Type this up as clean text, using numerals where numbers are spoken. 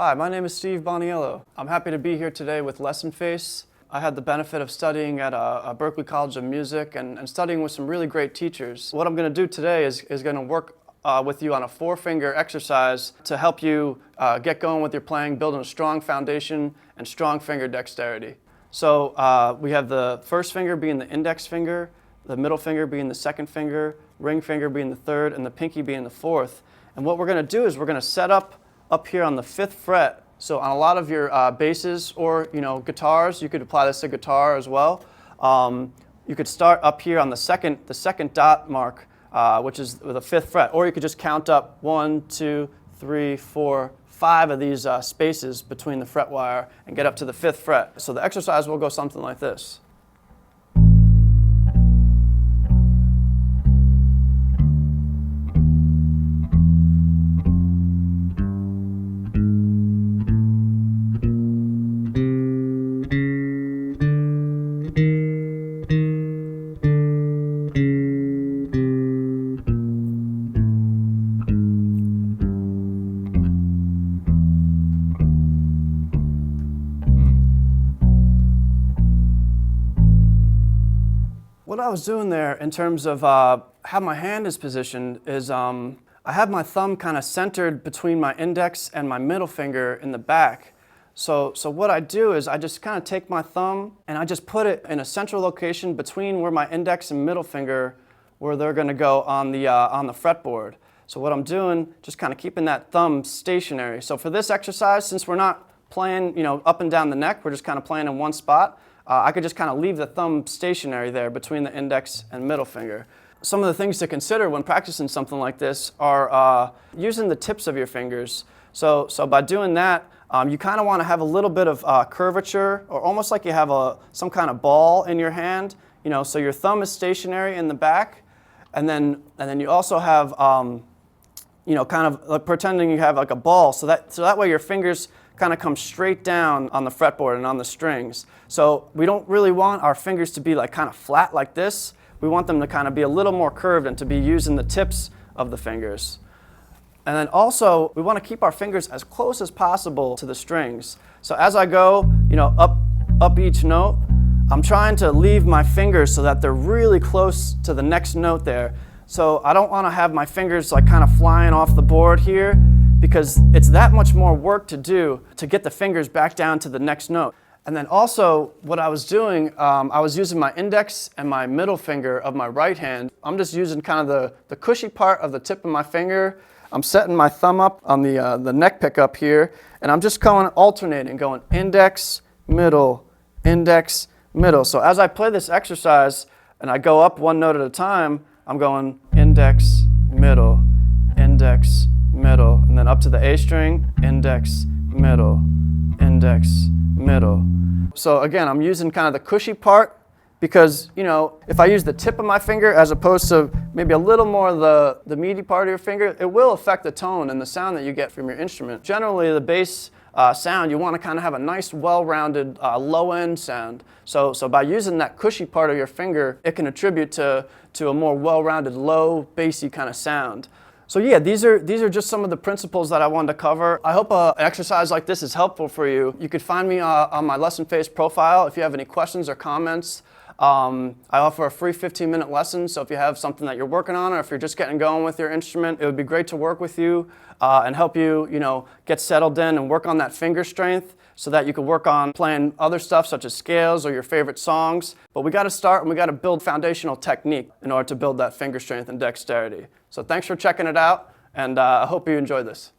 Hi, my name is Steve Boniello. I'm happy to be here today with Lessonface. I had the benefit of studying at Berklee College of Music and studying with some really great teachers. What I'm going to do today is going to work with you on a four-finger exercise to help you get going with your playing, building a strong foundation and strong finger dexterity. So we have the first finger being the index finger, the middle finger being the second finger, ring finger being the third, and the pinky being the fourth. And what we're going to do is we're going to set up here on the 5th fret. So on a lot of your basses or guitars, you could apply this to guitar as well. You could start up here on the second dot mark, which is the 5th fret, or you could just count up 1, 2, 3, 4, 5 of these spaces between the fret wire and get up to the 5th fret. So the exercise will go something like this. What I was doing there in terms of how my hand is positioned is I have my thumb kind of centered between my index and my middle finger in the back. So what I do is I just kind of take my thumb and I just put it in a central location between where my index and middle finger, where they're going to go on the fretboard. So what I'm doing, just kind of keeping that thumb stationary. So for this exercise, since we're not playing up and down the neck, we're just kind of playing in one spot. I could just kind of leave the thumb stationary there between the index and middle finger. Some of the things to consider when practicing something like this are using the tips of your fingers. So by doing that, you kind of want to have a little bit of curvature, or almost like you have some kind of ball in your hand. So your thumb is stationary in the back, and then you also have kind of like pretending you have like a ball. So that way your fingers kind of come straight down on the fretboard and on the strings. So we don't really want our fingers to be like kind of flat like this. We want them to kind of be a little more curved and to be using the tips of the fingers. And then also we want to keep our fingers as close as possible to the strings. So as I go, up each note, I'm trying to leave my fingers so that they're really close to the next note there. So I don't want to have my fingers like kind of flying off the board here, because it's that much more work to do to get the fingers back down to the next note. And then also what I was doing, I was using my index and my middle finger of my right hand. I'm just using kind of the cushy part of the tip of my finger. I'm setting my thumb up on the neck pickup here, and I'm just alternating, going index, middle, index, middle. So as I play this exercise and I go up one note at a time, I'm going index, middle, index, middle, and then up to the A string, index, middle, index, middle. So again, I'm using kind of the cushy part because, if I use the tip of my finger as opposed to maybe a little more of the meaty part of your finger, it will affect the tone and the sound that you get from your instrument. Generally, the bass sound, you want to kind of have a nice, well-rounded, low-end sound. So by using that cushy part of your finger, it can attribute to a more well-rounded, low, bassy kind of sound. So yeah, these are just some of the principles that I wanted to cover. I hope an exercise like this is helpful for you. You could find me on my Lessonface profile if you have any questions or comments. I offer a free 15-minute lesson, so if you have something that you're working on or if you're just getting going with your instrument, it would be great to work with you and help you, get settled in and work on that finger strength so that you can work on playing other stuff such as scales or your favorite songs. But we got to start and we got to build foundational technique in order to build that finger strength and dexterity. So thanks for checking it out, and I hope you enjoyed this.